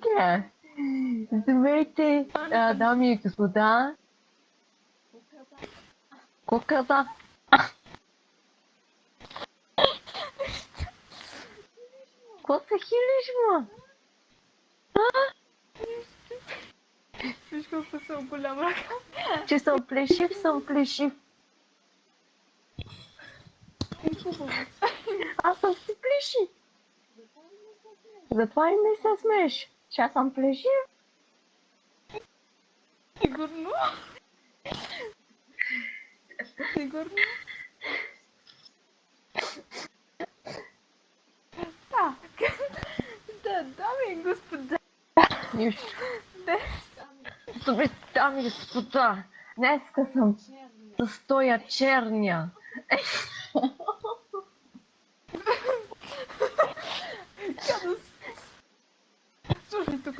Здравейте! Здравейте, дами и господа! Куката! Какво се хилиш, ма? Виж колко съм голям ръка. Че съм плешив. Аз съм си плешив. Затова и не се смееш, че аз съм плешив. Сигурно. Сигурно. Да. Да, дами и господа. Нищо. Днес Дами и господа, днеска съм с тоя черния. Слушай тук.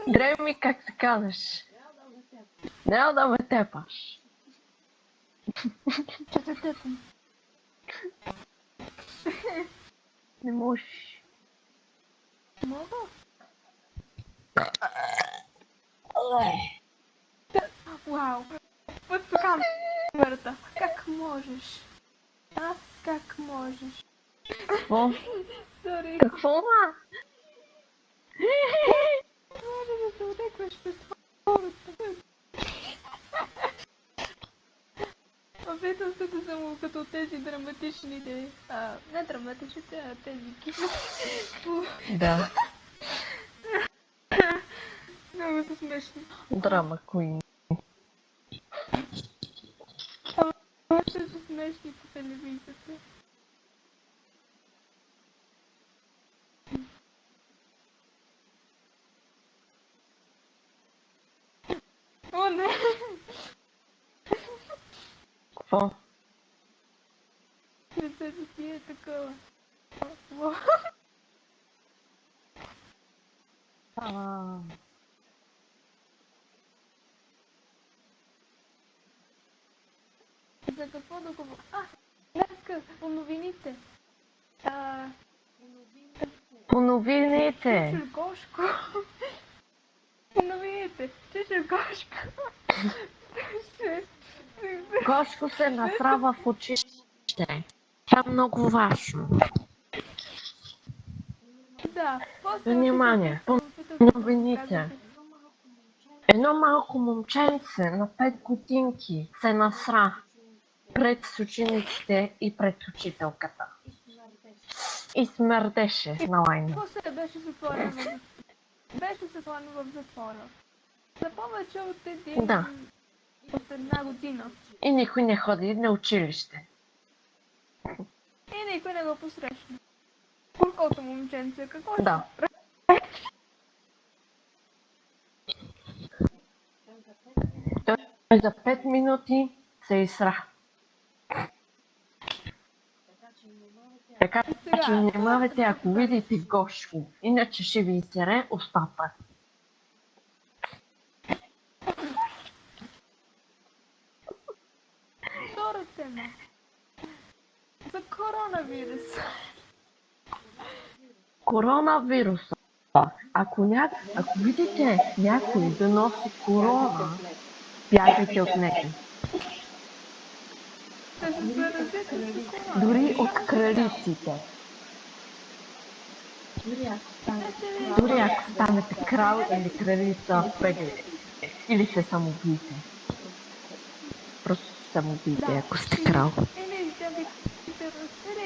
Дрей ми как се казваш. Няма да ме тепаш. Че те тепам. Не можеш. Мога? Вау. Вот камерата. Как можеш? А? Как можеш? Какво? Сори. Какво, ма? Може да се отекваш пред хората. Опитвам се да съм като тези драматичните... не драматичните, а тези кисли. Да. Много са смешни. Драма Queen. Още са смешни по телевизията. О, не! Какво? Лицето ти е такова. О, за какво да говоря? Днеска, по новините. По новините. Чучел Гошко. По новините. Чучел Гошко. Гошко се насрава в училище. Това е много важно. Да, после... Внимание, по новините. Едно малко момченце на 5 годинки се насра пред учениците и пред учителката. И смърдеше на лайна. После беше затворен в... Беше затворен в затвора. За повече от един... Да. От една година. И никой не ходи на училище. И никой не го посрещна. Колкото момченце, какво ще Да. Той за 5 минути се изсра. Така че внимавайте, ако видите Гошко, иначе ще ви изсере устата. Втора тема. За коронавирус. Коронавируса. Ако видите някой да носи корона, бягайте от него. Да се заразите с корона. Дори от кралиците. Дори ако станете крал или кралица, бегайте. Или се самоубийте. Просто се самоубийте, ако сте крал. Или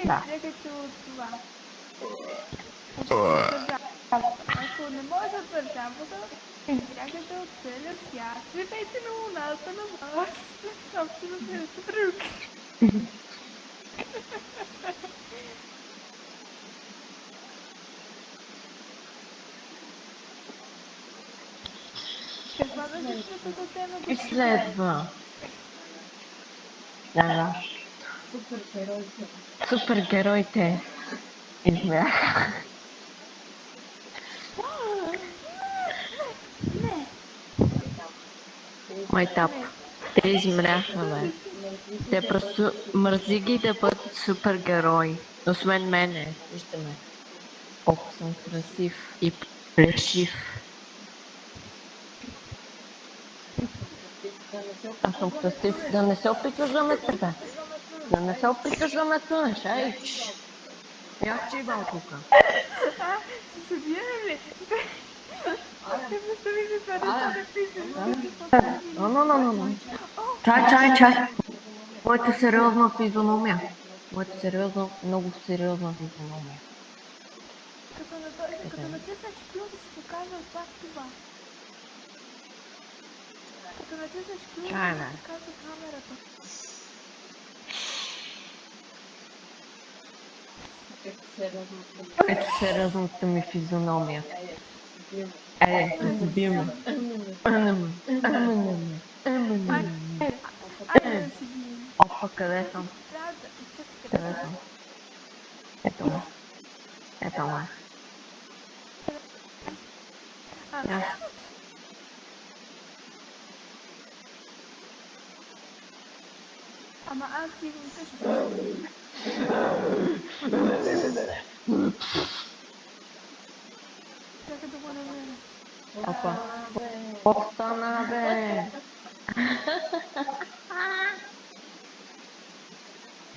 Да. избягайте от това. Ако не може да държавата, избягайте от целия свят. Живейте на луната на вас. Собствено се друг. Каква беше следващата тема? И следва. Да. Супергероите избяха. Не. Майтап. Те измряха, бе. Те просто мързи ги да бъдат супергерои. Освен мене. Вижте ме. Колко съм красив и плешив. Аз съм красив. Да не се опитваш да ме тебе. Да не се опитваш да ме тънеш, ей! Я ти идвам тука. Ще се бием ли? Те представи се това да стане пише. Но. Чай. Моята сериозна физиономия. Моята сериозна, много сериозна физиономия. Като натиснеш Q да си покажа пак това. Като натиснеш Q Чай, да бе. си покажа камерата. Ето сериозната ми физиономия. Биме. Айде да си бием. Опа, къде съм? Трябва да... Чакай, Къде съм? Ето ме. Ето ме. Я. Ама аз имам къща. Чакай да го намеря. Опа. Какво стана, бе?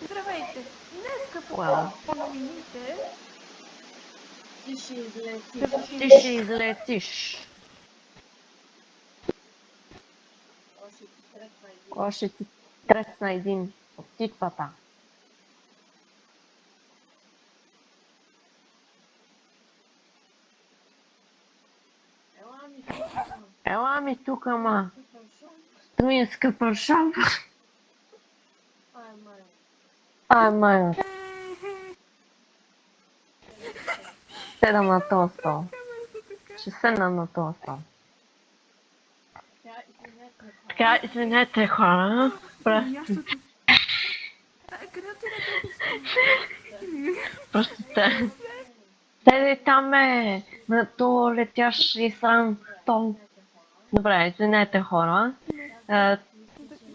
Здравейте! Днеска Уау. по новините Ти ще излети. Ти ще излетиш. Кой ще ти тресна един от тиквата? Ела ми тук, ама. Троинска паршава. Ай, майно. Седам на този стол. Ще седна на този стол. Така, извинете, хора. Просто къде отидете? Просто седи там на то летящ и срам стол. Добре, извинете, хора.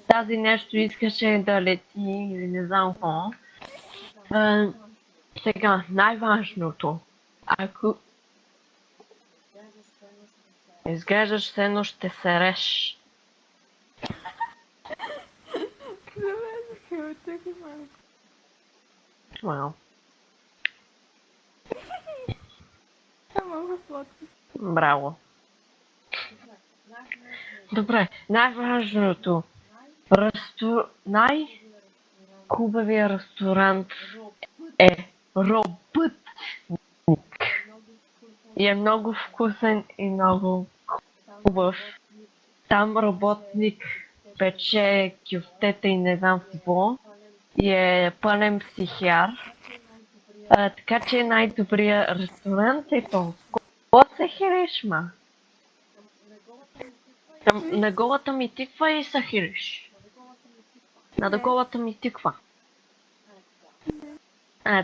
Тази нещо искаше да лети или не знам какво. Сега, най-важното. Ако изглеждаш все едно ще се реш. Завезаха, чакай малко. Well, Малко сладко. браво. Добре, най-важното. Най-хубавия ресторант е Робът. И е много вкусен и много хубав. Там работник пече кюфтета и не знам какво. И е пълен психиар. Така че най-добрият ресторант е то. Какво се хилиш, ма? На голата ми тиква и се хилиш. На голата ми тиква.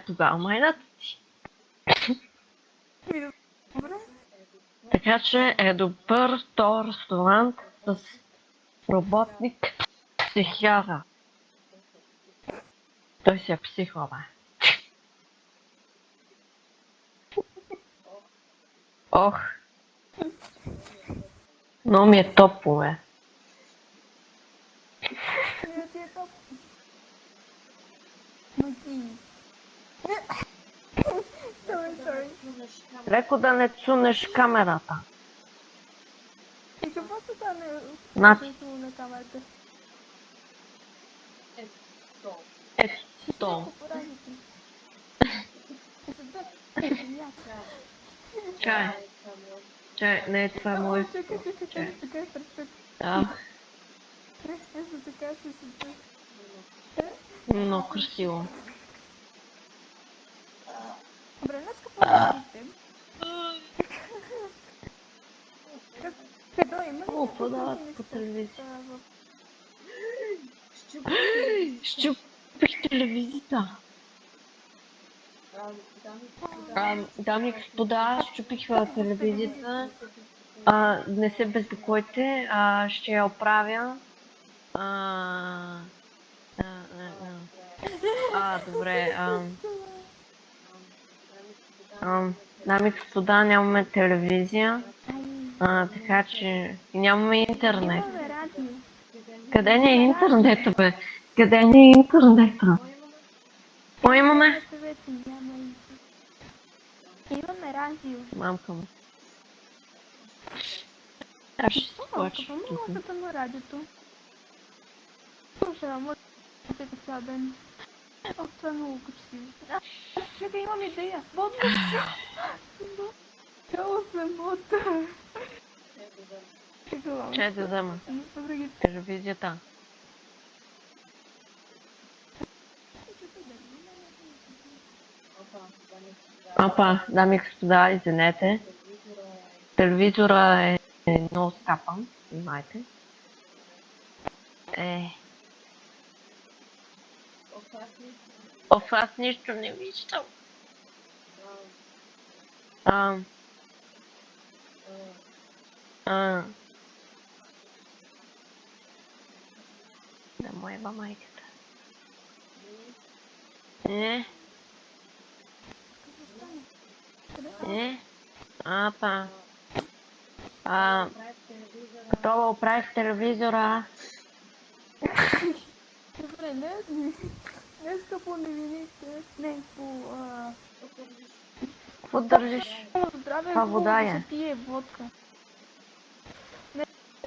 Тогава майната ти. Добре. Така че е добър то ресторант с работник психиара. Той си е психо, бе. Ох. Но ми е топло, бе. Не ти е топ. Маги. Sorry. Леко да не цунеш камерата. И какво се стане Значи- на камерата? Ето. Какво правите? Чай, не, това е мой. Чакай, пред. Ето така ще се чуя. Много красиво. Добре, днес какво правите? Къде има? Какво дават по телевизия? Щупих телевизията. Дами и господа, щупих телевизията. Не се безпокойте, ще я оправя. Добре. Дами и господа, нямаме телевизия, Ай, така че нямаме интернет. имаме радио. Къде ни е интернета, бе? Къде ни е интернета? Какво имаме? Интернета вече няма интернет. Имаме радио. Мамка му. Аз ще си плача. Какво музиката на радиото? Слушай, музиката цял ден. Ох, това е много красиво. Чакай, имам идея. Водка! Цяло съм вода. Чай да взема. Добре, Телевизията. Опа, дами и господа, извинете. Телевизора е много скапан, внимайте. Оф, аз нищо не виждам. А, да му еба майката. Апа. Какво оправих телевизора? Добре, днеска по новините, не, по Какво държиш? здраве Това е вода хубаво е. да се пие водка. Не,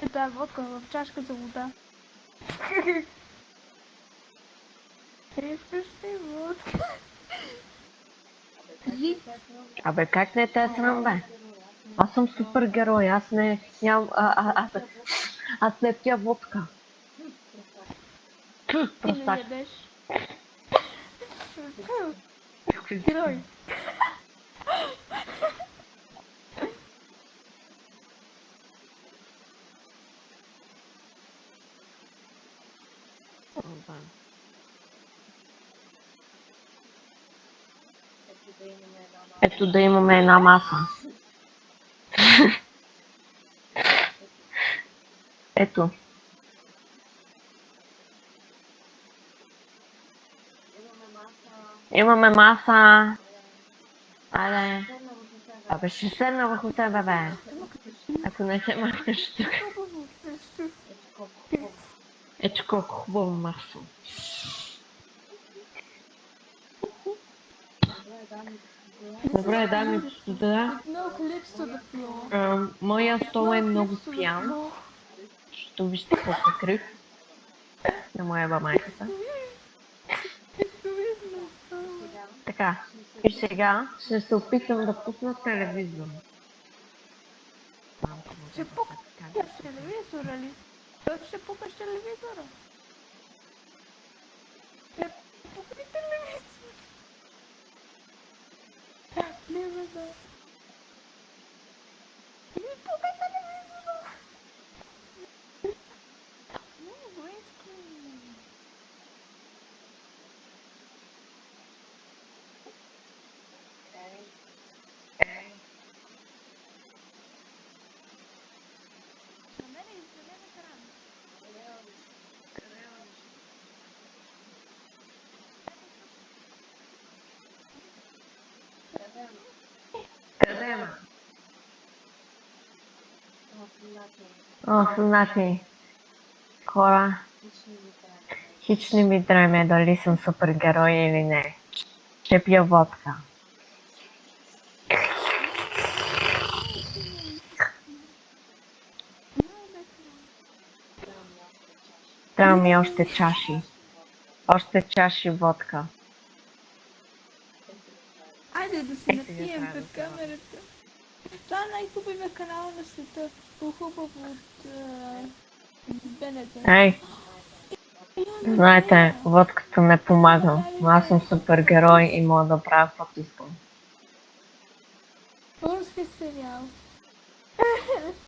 да, водка в чашка за вода. Искаш ли водка? Абе, как не те е срам, бе? Аз съм супер герой, аз не... Аз не пия водка. Ти не Простак. ядеш. Герой. Ето да имаме една маса. Ето. Имаме маса. Айде. Абе, ще седна върху тебе, бе. Ако не се махнеш тук. Ето колко хубаво масло. Добре, дами и господа. No clips to the floor. Моя стол е много пиян. Ще вижте колко е крив. На моя бамайката. Така. И сега ще се опитам да пусна телевизор. Ще пукаш телевизора ли? Той ще пукаш телевизора. Ще пукай телевизора. Не бе, да. Не пукай телевизора. Много искам. На мене изгорен екран. Къде е? О, значи. Хора. Хич не ми дреме дали съм супергерой или не. Ще пия водка. Трябва ми още чаши. Още чаши водка. Айде да се Ето ги напием трябва пред да взема. камерата. Това е най-хубавия канал на света. По-хубав от БНТ. Ей, знаете, водката не помага, но аз съм супергерой и мога да правя каквото искам. Български сериал.